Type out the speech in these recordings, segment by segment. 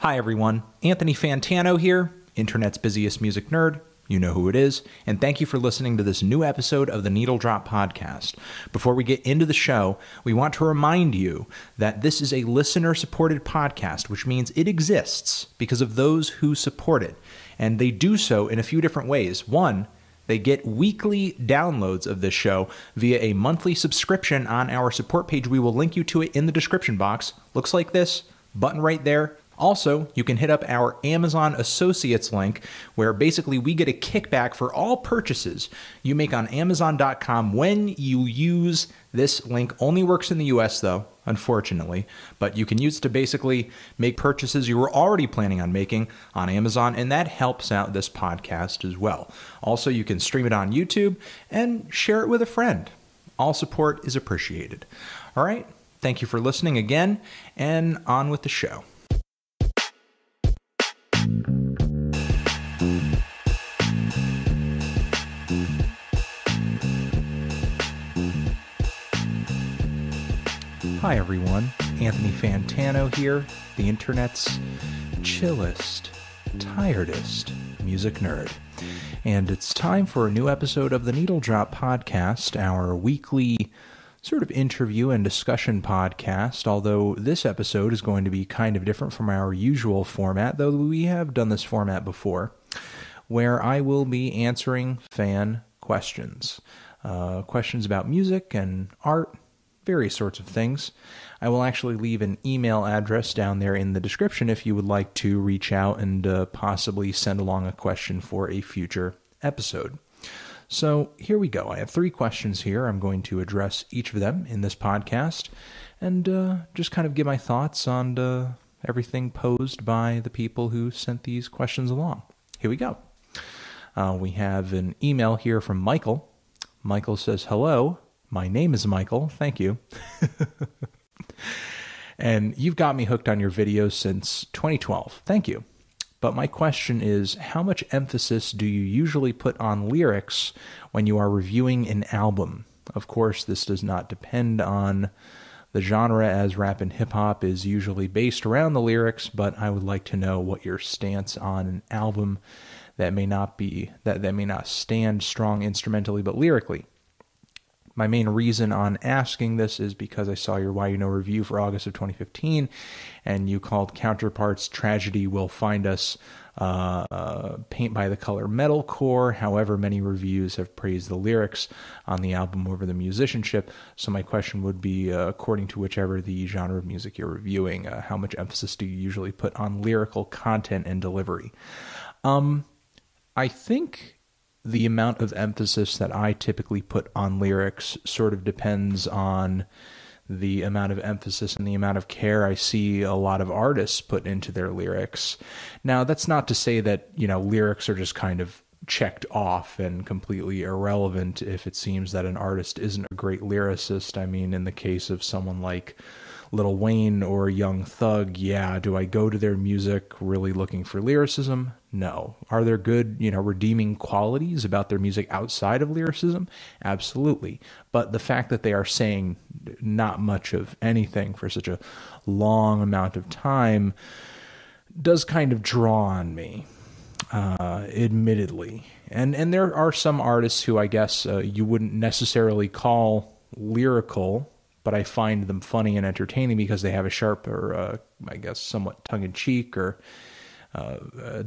Hi everyone, Anthony Fantano here, internet's busiest music nerd. You know who it is, and thank you for listening to this new episode of the Needle Drop Podcast. Before we get into the show, we want to remind you that this is a listener-supported podcast, which means it exists because of those who support it, and they do so in a few different ways. One, they get weekly downloads of this show via a monthly subscription on our support page. We will link you to it in the description box. Looks like this, button right there. Also, you can hit up our Amazon Associates link, where basically we get a kickback for all purchases you make on Amazon.com when you use this link. Only works in the US though, unfortunately, but you can use it to basically make purchases you were already planning on making on Amazon, and that helps out this podcast as well. Also, you can stream it on YouTube and share it with a friend. All support is appreciated. All right, thank you for listening again, and on with the show. Hi everyone, Anthony Fantano here, the internet's chillest, tiredest music nerd. And it's time for a new episode of the Needle Drop Podcast, our weekly sort of interview and discussion podcast, although this episode is going to be kind of different from our usual format, though we have done this format before, where I will be answering fan questions. Questions about music and art, various sorts of things. I will actually leave an email address down there in the description if you would like to reach out and possibly send along a question for a future episode. So here we go. I have 3 questions here. I'm going to address each of them in this podcast and just kind of give my thoughts on everything posed by the people who sent these questions along. Here we go. We have an email here from Michael. Michael says, "Hello. My name is Michael. Thank you." And you've got me hooked on your videos since 2012. Thank you. But my question is, how much emphasis do you usually put on lyrics when you are reviewing an album? Of course, this does not depend on the genre, as rap and hip-hop is usually based around the lyrics, but I would like to know what your stance on an album that may not stand strong instrumentally but lyrically. My main reason on asking this is because I saw your Why You Know review for August of 2015, and you called Counterparts Tragedy Will Find Us paint by the color metalcore. However, many reviews have praised the lyrics on the album over the musicianship. So my question would be, according to whichever the genre of music you're reviewing, how much emphasis do you usually put on lyrical content and delivery? I think the amount of emphasis that I typically put on lyrics sort of depends on the amount of emphasis and the amount of care I see a lot of artists put into their lyrics. Now, that's not to say that, lyrics are just kind of checked off and completely irrelevant if it seems that an artist isn't a great lyricist. I mean, in the case of someone like Lil Wayne or Young Thug, yeah, do I go to their music really looking for lyricism? No. Are there good, redeeming qualities about their music outside of lyricism? Absolutely. But the fact that they are saying not much of anything for such a long amount of time does kind of draw on me, admittedly. And there are some artists who I guess you wouldn't necessarily call lyrical, but I find them funny and entertaining because they have a sharp or, somewhat tongue-in-cheek or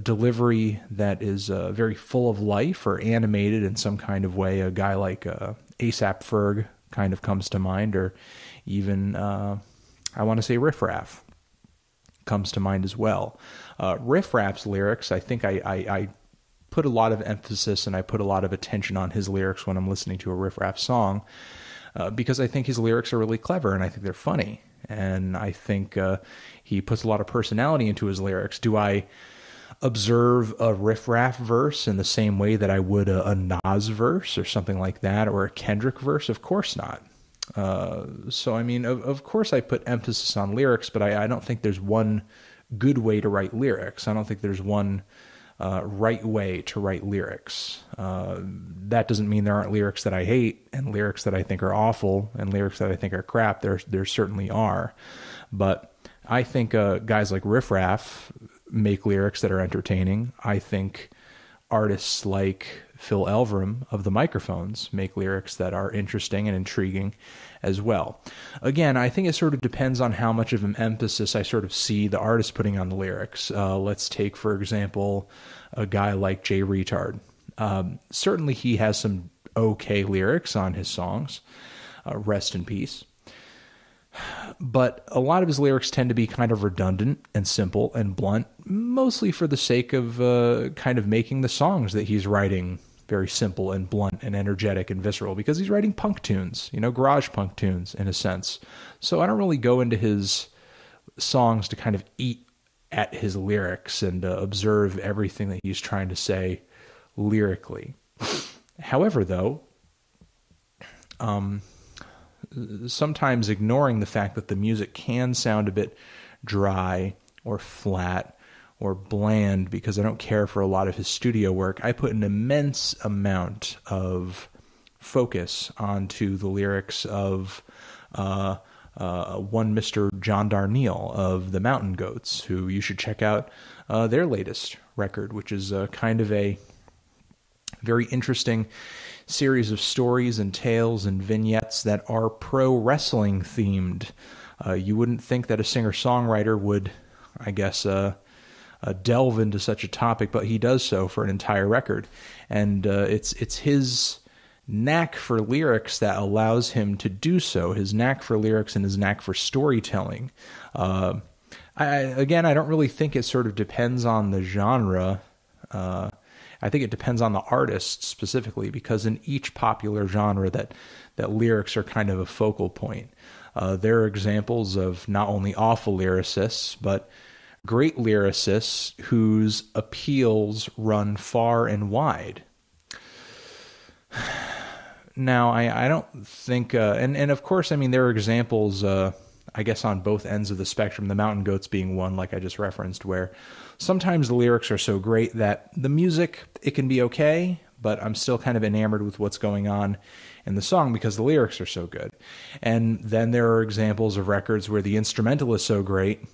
delivery that is very full of life or animated in some kind of way. A guy like A$AP Ferg kind of comes to mind, or even, I want to say Riff Raff comes to mind as well. Riff Raff's lyrics, I think I put a lot of emphasis and I put a lot of attention on his lyrics when I'm listening to a Riff Raff song, because I think his lyrics are really clever and I think they're funny. And I think he puts a lot of personality into his lyrics. Do I observe a Riff Raff verse in the same way that I would a Nas verse or something like that, or a Kendrick verse? Of course not. So, I mean, of course I put emphasis on lyrics, but I don't think there's one good way to write lyrics. I don't think there's one right way to write lyrics. That doesn't mean there aren't lyrics that I hate and lyrics that I think are awful and lyrics that I think are crap. There certainly are. But I think guys like Riff Raff, make lyrics that are entertaining. I think artists like Phil Elverum of the Microphones make lyrics that are interesting and intriguing as well. Again, I think it sort of depends on how much of an emphasis I sort of see the artist putting on the lyrics. Let's take, for example, a guy like Jay Retard. Certainly he has some okay lyrics on his songs. Rest in peace. But a lot of his lyrics tend to be kind of redundant and simple and blunt, mostly for the sake of kind of making the songs that he's writing very simple and blunt and energetic and visceral, because he's writing punk tunes, garage punk tunes in a sense. So I don't really go into his songs to kind of eat at his lyrics and observe everything that he's trying to say lyrically. However, though, sometimes ignoring the fact that the music can sound a bit dry or flat or bland because I don't care for a lot of his studio work, I put an immense amount of focus onto the lyrics of one Mr. John Darnielle of the Mountain Goats, who you should check out their latest record, which is kind of a very interesting series of stories and tales and vignettes that are pro wrestling themed. You wouldn't think that a singer-songwriter would, I guess, delve into such a topic, but he does so for an entire record. And it's his knack for lyrics that allows him to do so, his knack for lyrics and his knack for storytelling. I don't really think it sort of depends on the genre. I think it depends on the artist specifically, because in each popular genre that lyrics are kind of a focal point. There are examples of not only awful lyricists, but great lyricists whose appeals run far and wide. Now, I don't think, and of course, I mean, there are examples, I guess, on both ends of the spectrum, the Mountain Goats being one, like I just referenced, where sometimes the lyrics are so great that the music, it can be okay, but I'm still kind of enamored with what's going on in the song because the lyrics are so good. And then there are examples of records where the instrumental is so great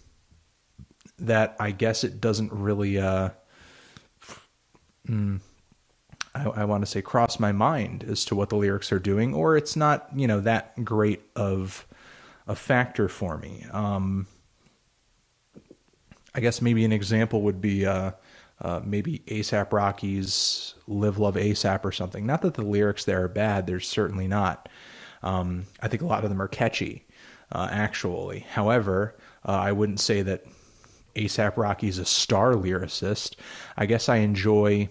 that I guess it doesn't really, I want to say, cross my mind as to what the lyrics are doing, or it's not, that great of a factor for me. I guess maybe an example would be maybe A$AP Rocky's Live Love A$AP or something. Not that the lyrics there are bad, they're certainly not. I think a lot of them are catchy, actually. However, I wouldn't say that A$AP Rocky's a star lyricist. I guess I enjoy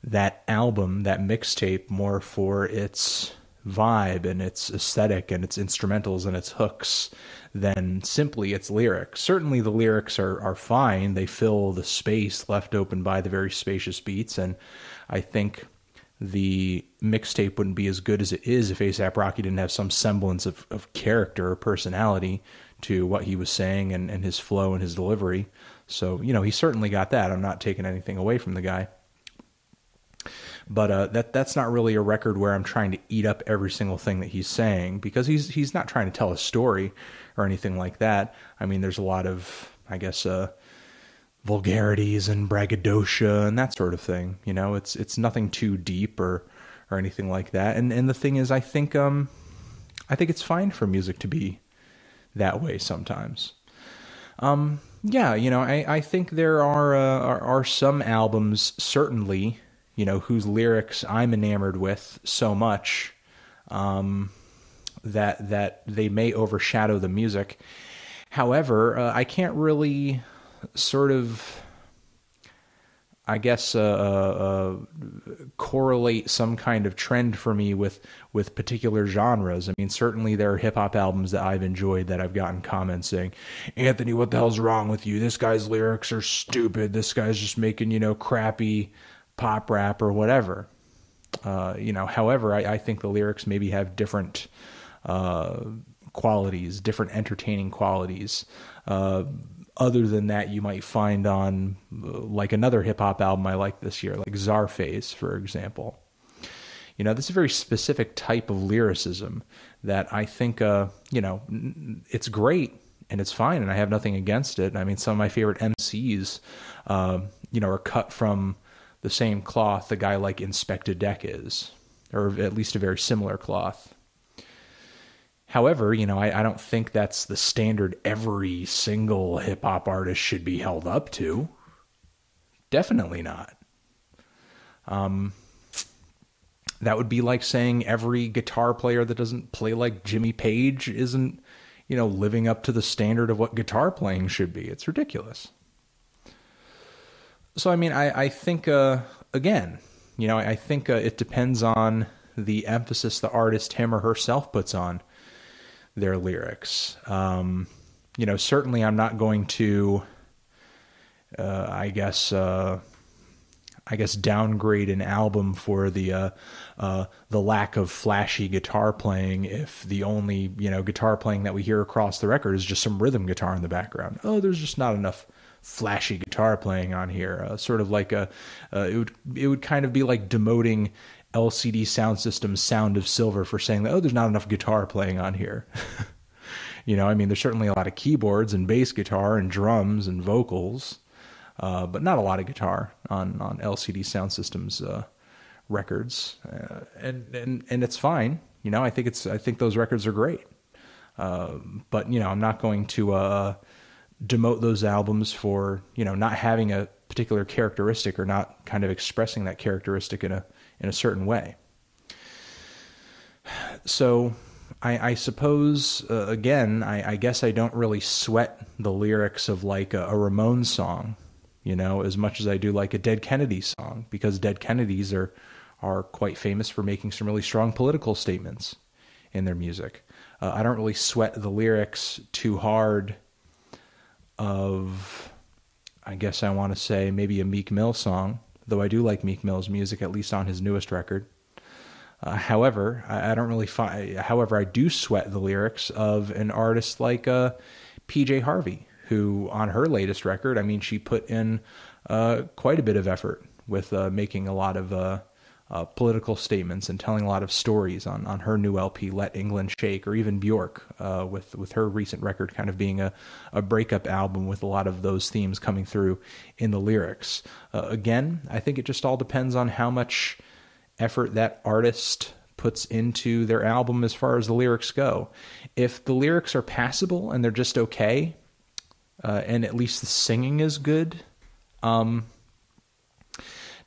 that album, that mixtape, more for its vibe and its aesthetic and its instrumentals and its hooks than simply its lyrics. Certainly the lyrics are fine. They fill the space left open by the very spacious beats, and I think the mixtape wouldn't be as good as it is if A$AP Rocky didn't have some semblance of character or personality to what he was saying and his flow and his delivery. So, he certainly got that. I'm not taking anything away from the guy. But that's not really a record where I'm trying to eat up every single thing that he's saying, because he's not trying to tell a story or anything like that. I mean, there's a lot of, I guess, vulgarities and braggadocio and that sort of thing. It's nothing too deep or anything like that. And the thing is, I think it's fine for music to be that way sometimes. I think there are some albums, certainly, whose lyrics I'm enamored with so much that they may overshadow the music. However, I can't really sort of, I guess, correlate some kind of trend for me with particular genres. I mean, certainly there are hip-hop albums that I've enjoyed that I've gotten comments saying, Anthony, what the hell's wrong with you? This guy's lyrics are stupid. This guy's just making, crappy pop rap or whatever. However, I think the lyrics maybe have different qualities, different entertaining qualities. Other than that, you might find on like another hip hop album I like this year, like Czarface, for example. This is a very specific type of lyricism that I think, it's great and it's fine, and I have nothing against it. I mean, some of my favorite MCs, are cut from the same cloth a guy like Inspector Deck is, or at least a very similar cloth. However, I don't think that's the standard every single hip-hop artist should be held up to. Definitely not. That would be like saying every guitar player that doesn't play like Jimmy Page isn't, living up to the standard of what guitar playing should be. It's ridiculous. So, I think, again, I think it depends on the emphasis the artist, him or herself, puts on their lyrics. Certainly I'm not going to, I guess downgrade an album for the lack of flashy guitar playing if the only, guitar playing that we hear across the record is just some rhythm guitar in the background. Oh, there's just not enough flashy guitar playing on here. Sort of like it would kind of be like demoting LCD Sound System's Sound of Silver for saying that, oh, there's not enough guitar playing on here. There's certainly a lot of keyboards and bass guitar and drums and vocals, but not a lot of guitar on LCD Sound System's records. And it's fine. I think those records are great. But I'm not going to demote those albums for, not having a particular characteristic or not kind of expressing that characteristic in a certain way. So I suppose, again, I guess I don't really sweat the lyrics of like a Ramones song, as much as I do like a Dead Kennedys song, because Dead Kennedys are quite famous for making some really strong political statements in their music. I don't really sweat the lyrics too hard of, I guess I want to say, maybe a Meek Mill song, though I do like Meek Mill's music, at least on his newest record. However, I don't really find. However, I do sweat the lyrics of an artist like PJ Harvey, who on her latest record, she put in quite a bit of effort with making a lot of political statements and telling a lot of stories on her new LP, Let England Shake, or even Bjork, with her recent record kind of being a breakup album with a lot of those themes coming through in the lyrics. Again, I think it just all depends on how much effort that artist puts into their album as far as the lyrics go. If the lyrics are passable and they're just okay, and at least the singing is good,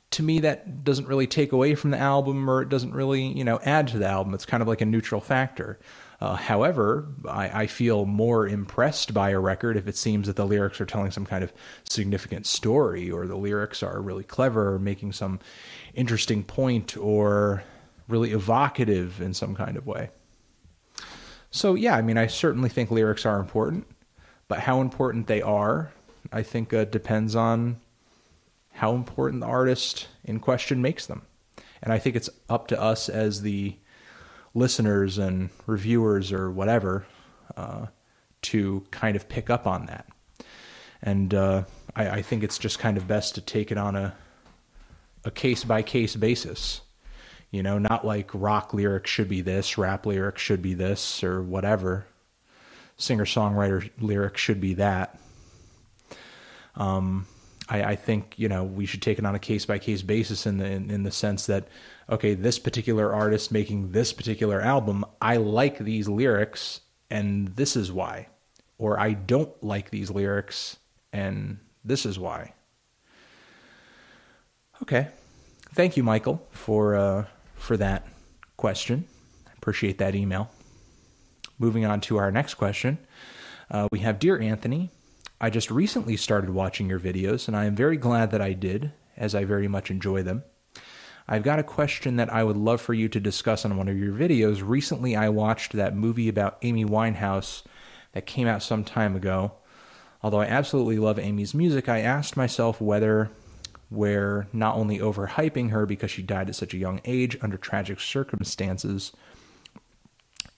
to me, that doesn't really take away from the album, or it doesn't really, add to the album. It's kind of like a neutral factor. However, I feel more impressed by a record if it seems that the lyrics are telling some kind of significant story, or the lyrics are really clever, or making some interesting point, or really evocative in some kind of way. So yeah, I certainly think lyrics are important, but how important they are, I think depends on how important the artist in question makes them. And I think it's up to us as the listeners and reviewers or whatever to kind of pick up on that. And I think it's just kind of best to take it on a case-by-case basis. Not like rock lyrics should be this, rap lyrics should be this, or whatever. Singer-songwriter lyrics should be that. I think, we should take it on a case-by-case basis in the sense that, okay, this particular artist making this particular album, I like these lyrics, and this is why. Or I don't like these lyrics, and this is why. Okay. Thank you, Michael, for that question. I appreciate that email. Moving on to our next question. We have, Dear Anthony, I just recently started watching your videos, and I am very glad that I did, as I very much enjoy them. I've got a question that I would love for you to discuss on one of your videos. Recently, I watched that movie about Amy Winehouse that came out some time ago. Although I absolutely love Amy's music, I asked myself whether we're not only overhyping her because she died at such a young age under tragic circumstances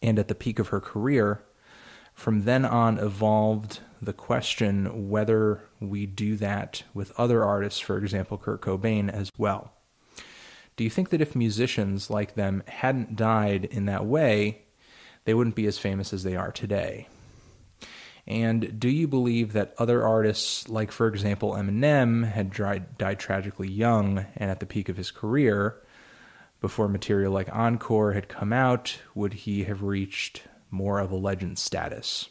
and at the peak of her career. From then on evolved the question whether we do that with other artists, for example, Kurt Cobain, as well. Do you think that if musicians like them hadn't died in that way, they wouldn't be as famous as they are today? And do you believe that other artists, like, for example, Eminem, had died tragically young and at the peak of his career, before material like Encore had come out, would he have reached more of a legend status?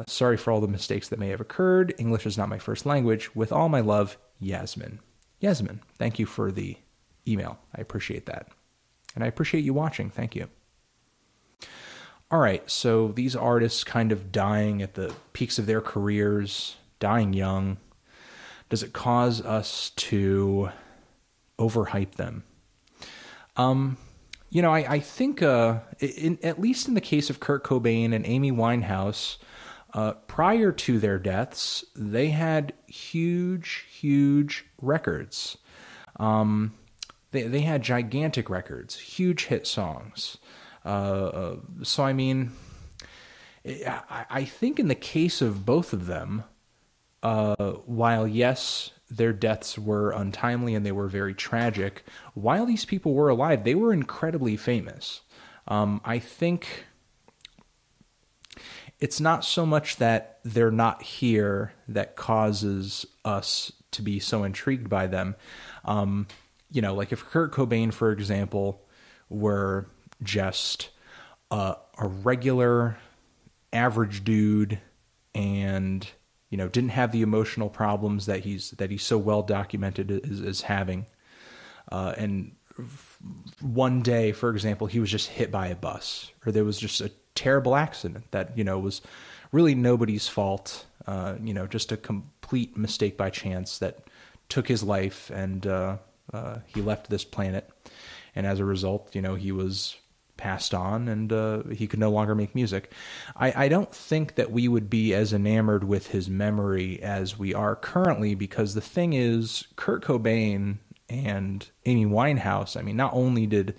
Sorry for all the mistakes that may have occurred. English is not my first language. With all my love, Yasmin. Yasmin, thank you for the email. I appreciate that. And I appreciate you watching. Thank you. All right, so these artists kind of dying at the peaks of their careers, dying young, does it cause us to overhype them? I think, at least in the case of Kurt Cobain and Amy Winehouse, prior to their deaths, they had huge records. They had gigantic records, huge hit songs. So I mean, I think in the case of both of them, while yes, their deaths were untimely and they were very tragic, while these people were alive, they were incredibly famous. I think it's not so much that they're not here that causes us to be so intrigued by them. Like if Kurt Cobain, for example, were just a regular average dude and didn't have the emotional problems that he's so well documented as having, and one day, for example, he was just hit by a bus, or there was just a terrible accident that was really nobody's fault, just a complete mistake by chance that took his life, and he left this planet, and as a result, he was passed on, and he could no longer make music. I don't think that we would be as enamored with his memory as we are currently, because the thing is, Kurt Cobain and Amy Winehouse, I mean, not only did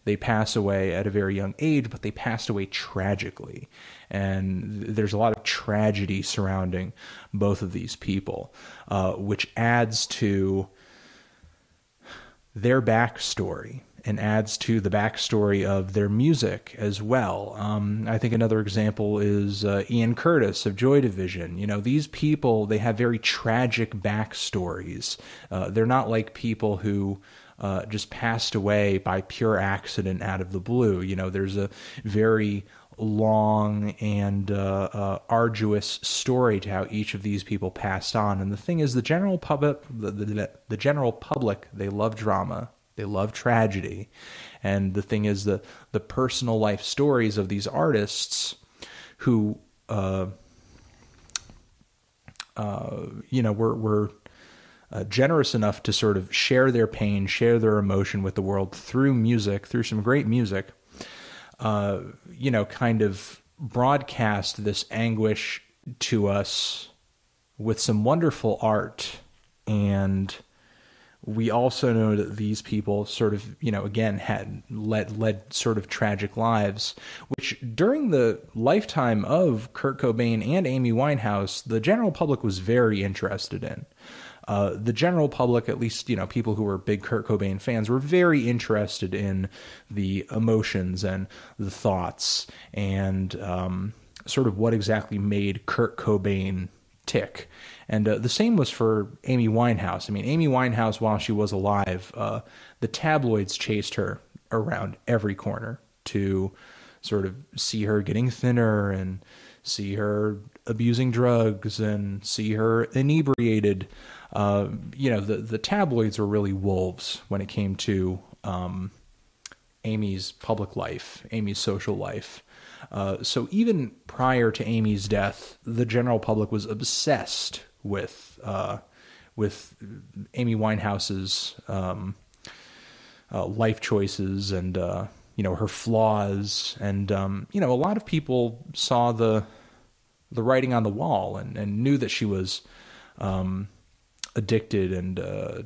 they pass away at a very young age, but they passed away tragically. And there's a lot of tragedy surrounding both of these people, which adds to their backstory and adds to the backstory of their music as well. I think another example is Ian Curtis of Joy Division. These people, they have very tragic backstories. They're not like people who just passed away by pure accident out of the blue. There's a very long and arduous story to how each of these people passed on. And the thing is, the general public, the general public, they love drama. They love tragedy. And the thing is, the personal life stories of these artists who, were generous enough to sort of share their pain, share their emotion with the world through music, through some great music, kind of broadcast this anguish to us with some wonderful art. And we also know that these people sort of, again, had led sort of tragic lives, which during the lifetime of Kurt Cobain and Amy Winehouse, the general public was very interested in. The general public, at least, people who were big Kurt Cobain fans, were very interested in the emotions and the thoughts and sort of what exactly made Kurt Cobain tick. And the same was for Amy Winehouse. I mean, Amy Winehouse, while she was alive, the tabloids chased her around every corner to sort of see her getting thinner and see her abusing drugs and see her inebriated. The tabloids were really wolves when it came to Amy's public life, Amy's social life. So even prior to Amy's death, the general public was obsessed with Amy Winehouse's life choices and her flaws, and a lot of people saw the writing on the wall and knew that she was addicted and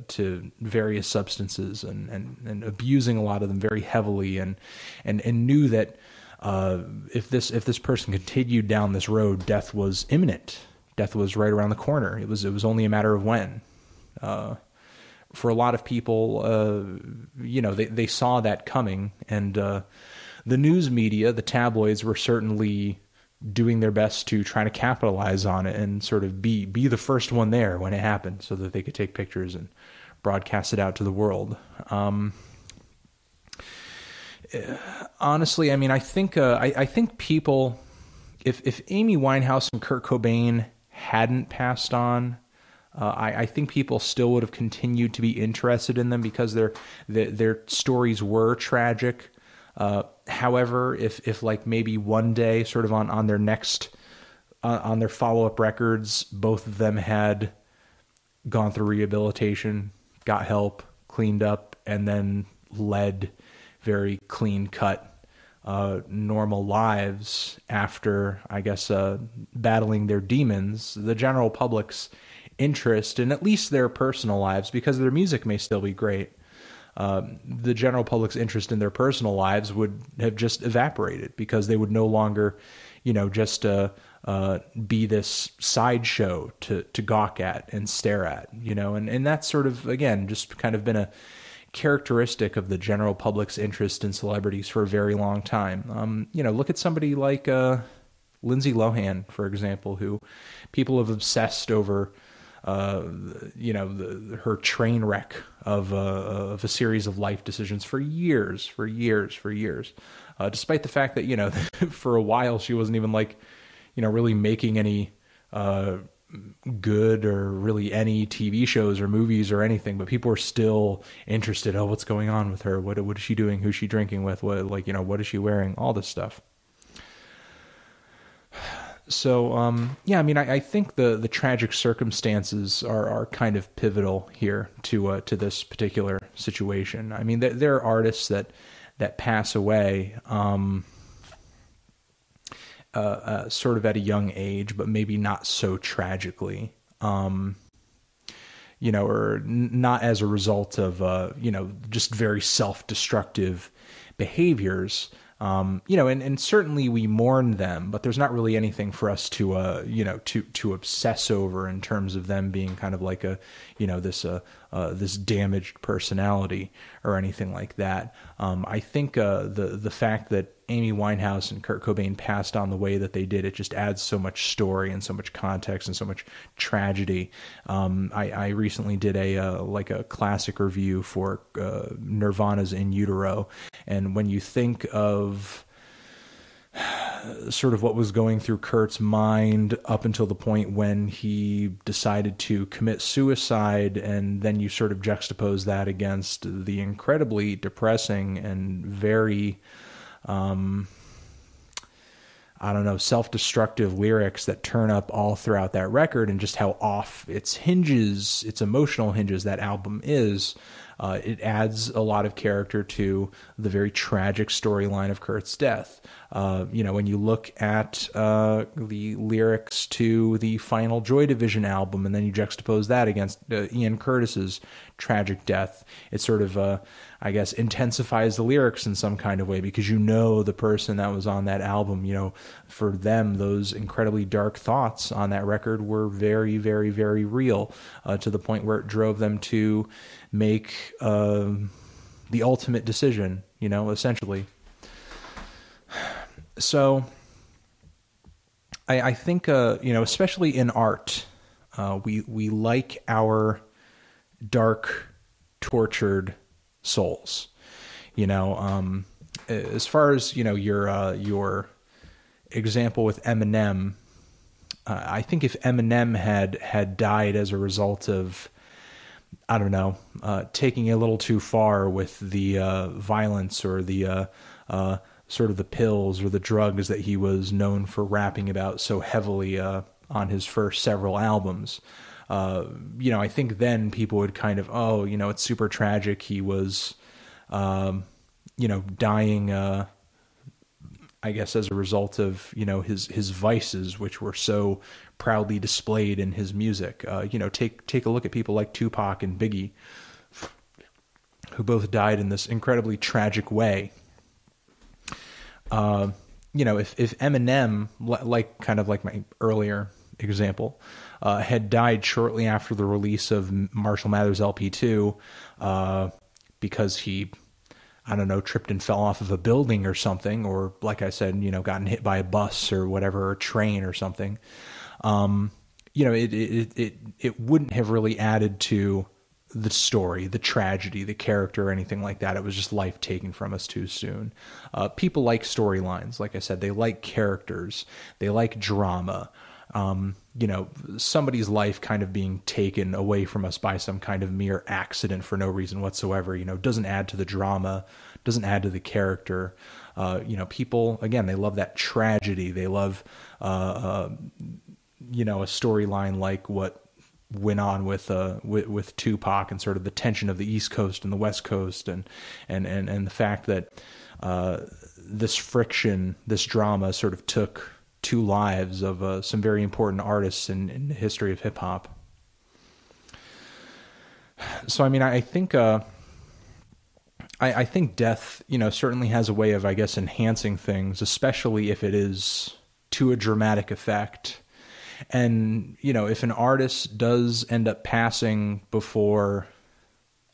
to various substances and abusing a lot of them very heavily, and knew that if this person continued down this road, death was imminent. Death was right around the corner. It was only a matter of when. For a lot of people, they saw that coming, and the news media, the tabloids, were certainly doing their best to try to capitalize on it and sort of be the first one there when it happened so that they could take pictures and broadcast it out to the world. Honestly, I mean, I think people, if Amy Winehouse and Kurt Cobain hadn't passed on, I think people still would have continued to be interested in them because their stories were tragic. However, if like maybe one day, sort of on their next, on their follow-up records, both of them had gone through rehabilitation, got help, cleaned up, and then led very clean-cut, normal lives after, I guess, battling their demons, the general public's interest in at least their personal lives, because their music may still be great, the general public's interest in their personal lives would have just evaporated because they would no longer, just be this sideshow to gawk at and stare at, and that's sort of, again, just kind of been a characteristic of the general public's interest in celebrities for a very long time. Look at somebody like Lindsay Lohan, for example, who people have obsessed over, her train wreck of a series of life decisions for years, despite the fact that, for a while she wasn't even really making any good or really any TV shows or movies or anything, but people are still interested. Oh, what's going on with her? What is she doing? Who's she drinking with? What is she wearing? All this stuff. So, I think the tragic circumstances are kind of pivotal here to this particular situation. I mean, there are artists that pass away, sort of at a young age, but maybe not so tragically, or not as a result of, just very self-destructive behaviors. And certainly we mourn them, but there's not really anything for us to obsess over in terms of them being kind of like this damaged personality or anything like that. I think the fact that Amy Winehouse and Kurt Cobain passed on the way that they did, it just adds so much story and so much context and so much tragedy. I recently did a classic review for Nirvana's In Utero, and when you think of sort of what was going through Kurt's mind up until the point when he decided to commit suicide, and then you sort of juxtapose that against the incredibly depressing and very self-destructive lyrics that turn up all throughout that record, and just how off its emotional hinges that album is. It adds a lot of character to the very tragic storyline of Kurt's death. When you look at the lyrics to the final Joy Division album, and then you juxtapose that against Ian Curtis's tragic death, it sort of, intensifies the lyrics in some kind of way, because the person that was on that album, for them, those incredibly dark thoughts on that record were very, very, very real, to the point where it drove them to make the ultimate decision, essentially. So I think, especially in art, we like our dark, tortured souls. As far as, your example with Eminem, I think if Eminem had died as a result of, taking it a little too far with the violence or the sort of the pills or the drugs that he was known for rapping about so heavily on his first several albums, I think then people would kind of, it's super tragic. He was, dying, I guess, as a result of, his vices, which were so proudly displayed in his music. Take a look at people like Tupac and Biggie, who both died in this incredibly tragic way. If Eminem, like my earlier example, had died shortly after the release of Marshall Mathers LP2, because he, I don't know, tripped and fell off of a building or something, or like I said, gotten hit by a bus or whatever, or a train or something, it wouldn't have really added to the story, the tragedy, the character, or anything like that. It was just life taken from us too soon. People like storylines. Like I said, they like characters. They like drama. Somebody's life kind of being taken away from us by some kind of mere accident for no reason whatsoever, doesn't add to the drama, doesn't add to the character. People, again, they love that tragedy. They love, a storyline like what went on with Tupac, and sort of the tension of the East Coast and the West Coast, and the fact that, this friction, this drama sort of took two lives of some very important artists in the history of hip hop. So, I think I think death, certainly has a way of, I guess, enhancing things, especially if it is to a dramatic effect. And, if an artist does end up passing before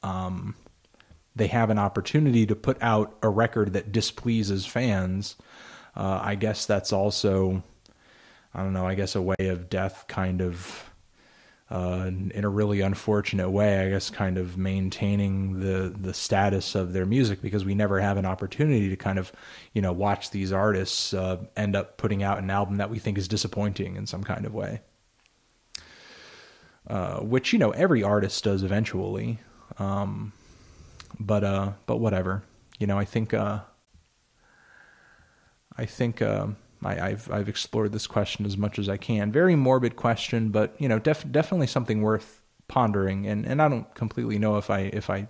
they have an opportunity to put out a record that displeases fans, I guess that's also, a way of death kind of, in a really unfortunate way, I guess, kind of maintaining the status of their music, because we never have an opportunity to kind of, watch these artists end up putting out an album that we think is disappointing in some kind of way. Which, every artist does eventually. But whatever, I've explored this question as much as I can. Very morbid question, but definitely something worth pondering. And I don't completely know if I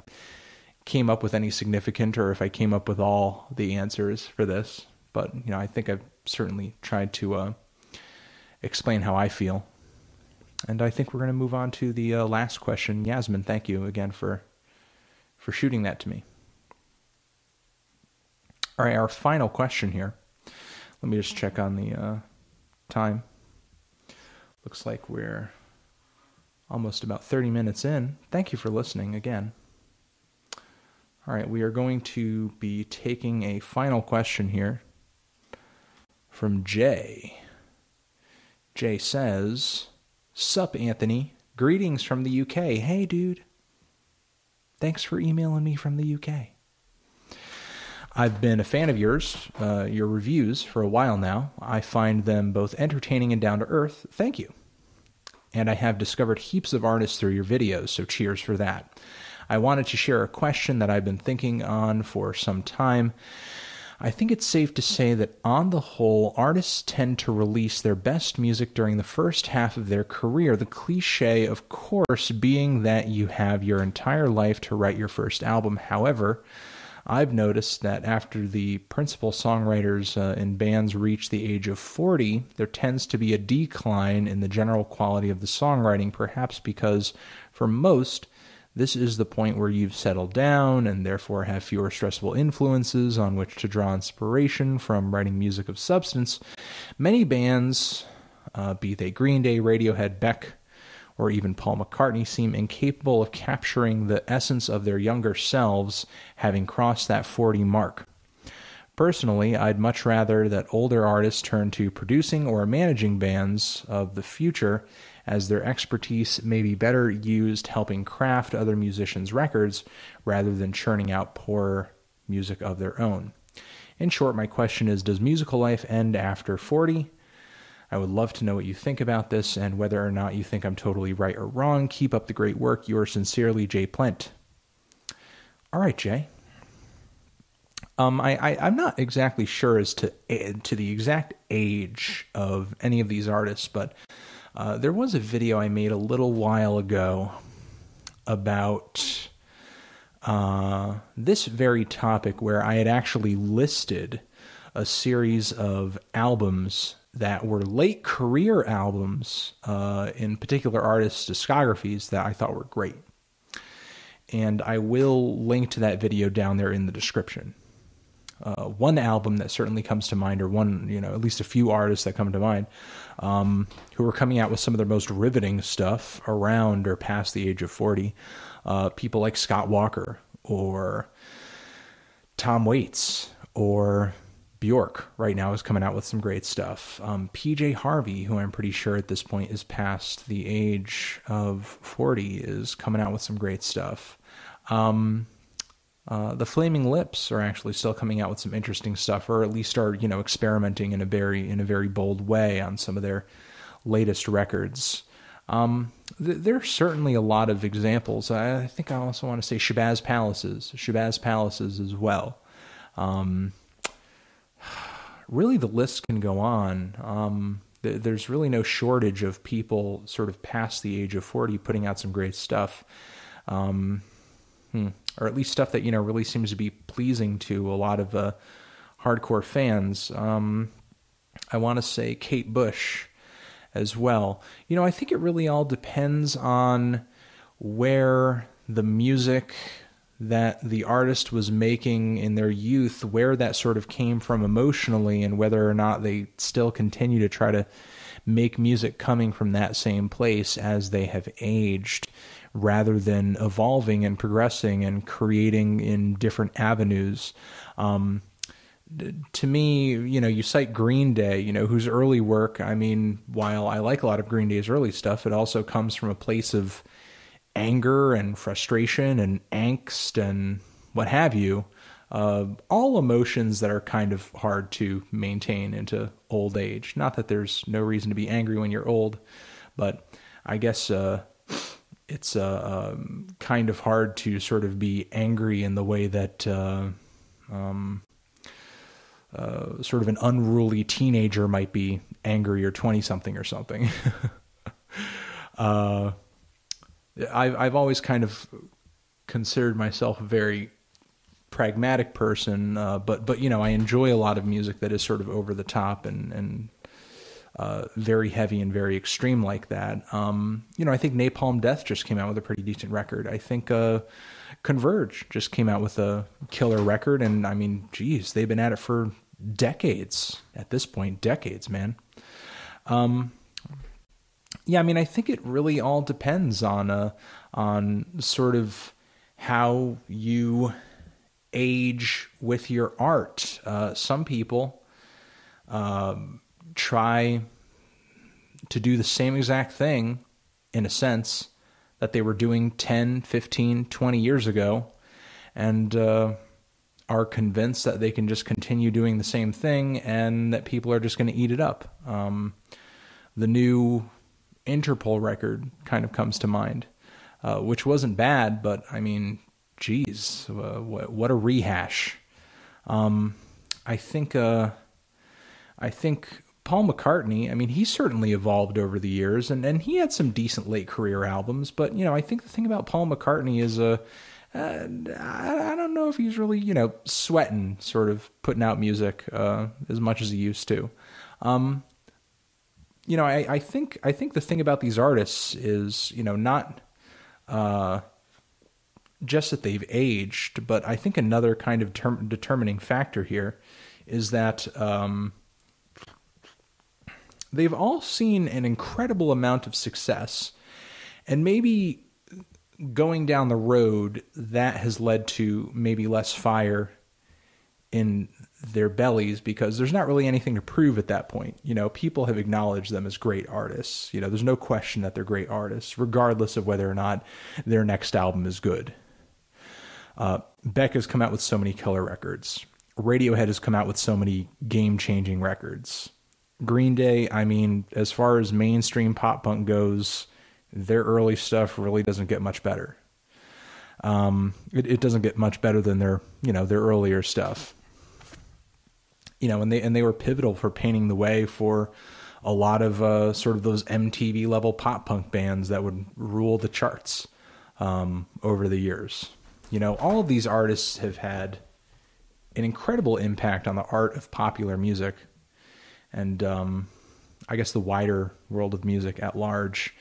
came up with any significant, or if I came up with all the answers for this. But I think I've certainly tried to explain how I feel. And I think we're going to move on to the last question. Yasmin, thank you again for shooting that to me. All right, our final question here. Let me just check on the time. Looks like we're almost about 30 minutes in. Thank you for listening again. All right, we are going to be taking a final question here from Jay. Jay says, "Sup, Anthony. Greetings from the UK. Hey, dude. Thanks for emailing me from the UK. I've been a fan of yours, your reviews, for a while now. I find them both entertaining and down to earth. Thank you. And I have discovered heaps of artists through your videos, so cheers for that. I wanted to share a question that I've been thinking on for some time. I think it's safe to say that on the whole, artists tend to release their best music during the first half of their career, the cliche, of course, being that you have your entire life to write your first album. However, I've noticed that after the principal songwriters in bands reach the age of 40, there tends to be a decline in the general quality of the songwriting, perhaps because for most, this is the point where you've settled down and therefore have fewer stressful influences on which to draw inspiration from writing music of substance. Many bands, be they Green Day, Radiohead, Beck, or even Paul McCartney, seem incapable of capturing the essence of their younger selves, having crossed that 40 mark. Personally, I'd much rather that older artists turn to producing or managing bands of the future, as their expertise may be better used helping craft other musicians' records rather than churning out poor music of their own. In short, my question is, does musical life end after 40? I would love to know what you think about this and whether or not you think I'm totally right or wrong. Keep up the great work. Yours sincerely, Jay Plent. All right, Jay. I'm not exactly sure as to the exact age of any of these artists, but there was a video I made a little while ago about this very topic, where I had actually listed a series of albums that were late career albums in particular artists' discographies that I thought were great. And I will link to that video down there in the description. One album that certainly comes to mind, or one, at least a few artists that come to mind, who were coming out with some of their most riveting stuff around or past the age of 40, people like Scott Walker, or Tom Waits or Bjork right now is coming out with some great stuff. PJ Harvey, who I'm pretty sure at this point is past the age of 40, is coming out with some great stuff. The Flaming Lips are actually still coming out with some interesting stuff, or at least are, experimenting in a very bold way on some of their latest records. There are certainly a lot of examples. I think I also want to say Shabazz Palaces as well. Really, the list can go on. There's really no shortage of people sort of past the age of 40 putting out some great stuff. Or at least stuff that, really seems to be pleasing to a lot of hardcore fans. I want to say Kate Bush as well. I think it really all depends on where the music that the artist was making in their youth, where that sort of came from emotionally, and whether or not they still continue to try to make music coming from that same place as they have aged, rather than evolving and progressing and creating in different avenues. To me, you cite Green Day, whose early work, while I like a lot of Green Day's early stuff, it also comes from a place of anger and frustration and angst and what have you. All emotions that are kind of hard to maintain into old age. Not that there's no reason to be angry when you're old, but I guess it's kind of hard to sort of be angry in the way that sort of an unruly teenager might be angry, or 20-something or something. I've always kind of considered myself a very pragmatic person, but I enjoy a lot of music that is sort of over the top and very heavy and very extreme like that. I think Napalm Death just came out with a pretty decent record. I think Converge just came out with a killer record, and they've been at it for decades at this point. Decades, man. I think it really all depends on sort of how you age with your art. Some people try to do the same exact thing, in a sense, that they were doing 10, 15, 20 years ago, and are convinced that they can just continue doing the same thing and that people are just going to eat it up. The new Interpol record kind of comes to mind, which wasn't bad, but geez, what a rehash. I think Paul McCartney, he certainly evolved over the years, and he had some decent late career albums, but, I think the thing about Paul McCartney is, I don't know if he's really, sweating, sort of putting out music as much as he used to. I think the thing about these artists is, not just that they've aged, but I think another kind of determining factor here is that they've all seen an incredible amount of success, and maybe going down the road that has led to maybe less fire in their bellies, because there's not really anything to prove at that point. People have acknowledged them as great artists. There's no question that they're great artists, regardless of whether or not their next album is good. Beck has come out with so many killer records. Radiohead has come out with so many game-changing records. Green Day, as far as mainstream pop punk goes, their early stuff really doesn't get much better. It doesn't get much better than their earlier stuff. And they were pivotal for painting the way for a lot of sort of those MTV level pop punk bands that would rule the charts over the years. All of these artists have had an incredible impact on the art of popular music, and I guess the wider world of music at large.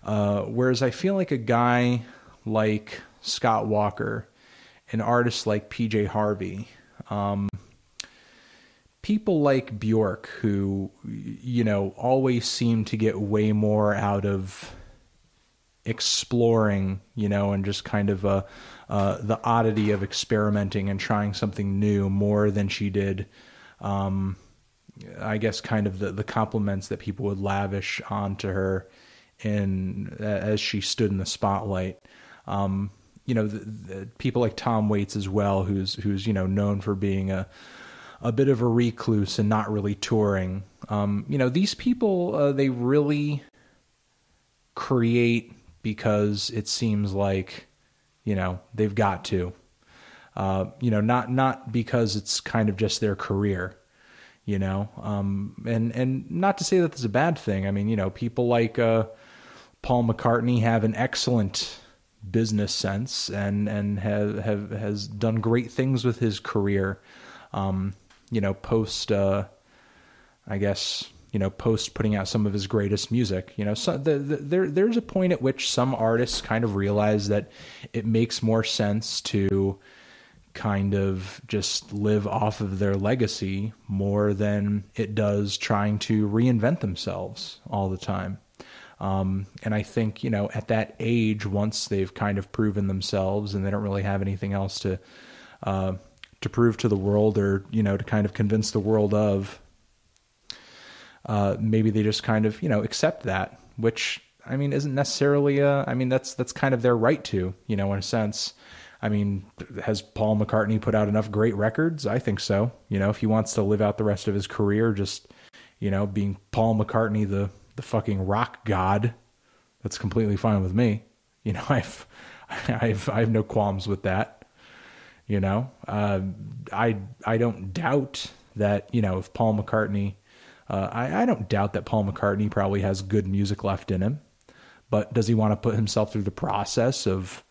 Whereas I feel like a guy like Scott Walker, an artist like PJ Harvey, people like Bjork, who, always seem to get way more out of exploring, and just kind of the oddity of experimenting and trying something new more than she did, I guess, kind of the compliments that people would lavish onto her as she stood in the spotlight. The people like Tom Waits as well, who's known for being a bit of a recluse and not really touring. These people, they really create because it seems like, they've got to, not because it's kind of just their career, and not to say that this is a bad thing. I mean, people like, Paul McCartney have an excellent business sense and has done great things with his career. Post, post putting out some of his greatest music, there's a point at which some artists kind of realize that it makes more sense to kind of just live off of their legacy more than it does trying to reinvent themselves all the time. And I think, at that age, once they've kind of proven themselves and they don't really have anything else to prove to the world or, to kind of convince the world of, maybe they just kind of, accept that, which, I mean, isn't necessarily, that's kind of their right to, in a sense. I mean, has Paul McCartney put out enough great records? I think so. If he wants to live out the rest of his career, just, being Paul McCartney, the fucking rock god, that's completely fine with me. I have no qualms with that. I don't doubt that, if Paul McCartney, I don't doubt that Paul McCartney probably has good music left in him, but does he want to put himself through the process of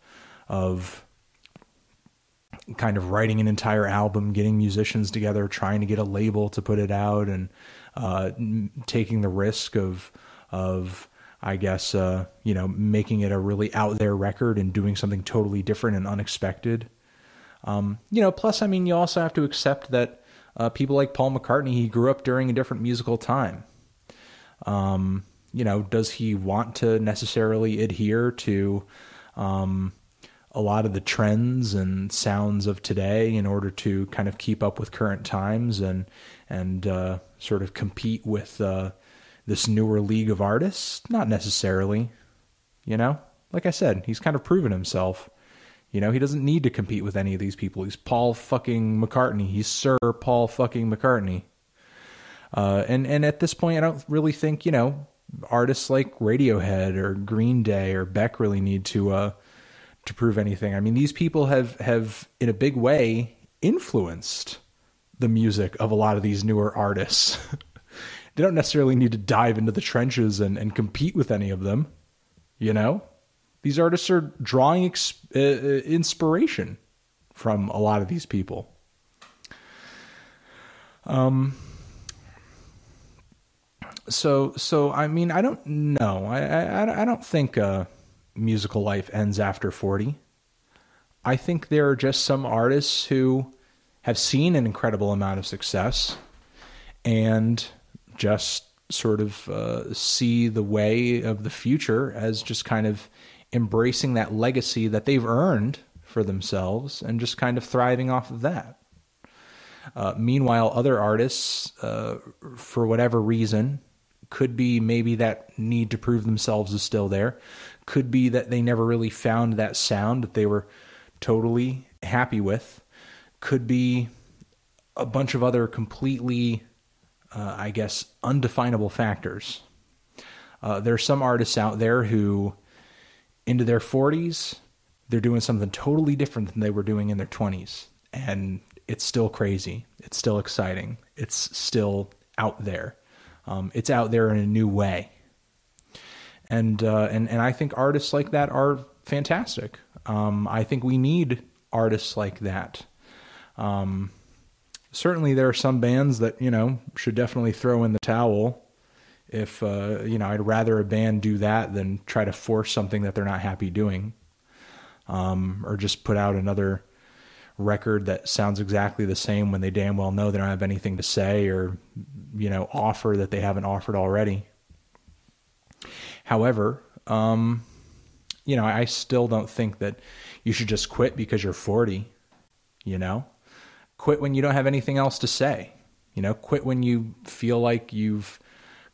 kind of writing an entire album, getting musicians together, trying to get a label to put it out, and taking the risk of I guess, making it a really out there record and doing something totally different and unexpected. Plus, I mean, you also have to accept that people like Paul McCartney, he grew up during a different musical time. Does he want to necessarily adhere to a lot of the trends and sounds of today in order to kind of keep up with current times and sort of compete with this newer league of artists? Not necessarily. Like I said, he's kind of proven himself. He doesn't need to compete with any of these people. He's Paul fucking McCartney. He's Sir Paul fucking McCartney. And at this point, I don't really think, artists like Radiohead or Green Day or Beck really need to prove anything. I mean, these people have in a big way influenced the music of a lot of these newer artists. They don't necessarily need to dive into the trenches and compete with any of them. These artists are drawing inspiration from a lot of these people. So I mean, I don't know. I don't think musical life ends after 40. I think there are just some artists who have seen an incredible amount of success and just sort of see the way of the future as just kind of embracing that legacy that they've earned for themselves and just kind of thriving off of that. Meanwhile, other artists, for whatever reason, could be maybe that need to prove themselves is still there. Could be that they never really found that sound that they were totally happy with. Could be a bunch of other completely, I guess, undefinable factors. There are some artists out there who, into their 40s, they're doing something totally different than they were doing in their 20s. And it's still crazy. It's still exciting. It's still out there. It's out there in a new way. And I think artists like that are fantastic. I think we need artists like that. Certainly there are some bands that, should definitely throw in the towel. If, I'd rather a band do that than try to force something that they're not happy doing. Or just put out another record that sounds exactly the same when they damn well know they don't have anything to say or, offer that they haven't offered already. However, I still don't think that you should just quit because you're 40, Quit when you don't have anything else to say. Quit when you feel like you've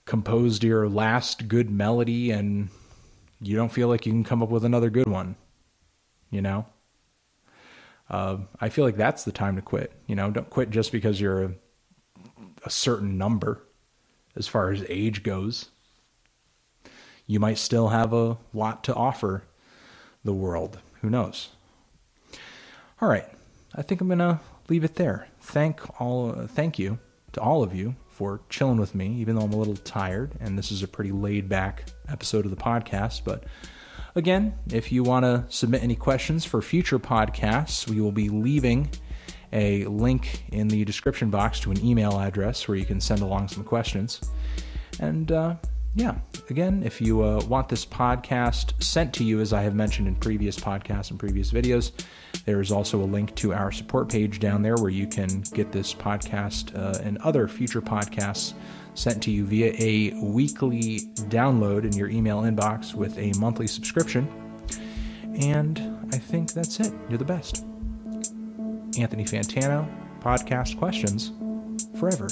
composed your last good melody and you don't feel like you can come up with another good one. I feel like that's the time to quit. Don't quit just because you're a certain number as far as age goes. You might still have a lot to offer the world. Who knows? All right. I think I'm going to leave it there. Thank you to all of you for chilling with me, even though I'm a little tired, and this is a pretty laid-back episode of the podcast. But again, if you want to submit any questions for future podcasts, we will be leaving a link in the description box to an email address where you can send along some questions. And again, if you want this podcast sent to you, as I have mentioned in previous podcasts and previous videos, there is also a link to our support page down there where you can get this podcast and other future podcasts sent to you via a weekly download in your email inbox with a monthly subscription. And I think that's it. You're the best. Anthony Fantano, podcast questions forever.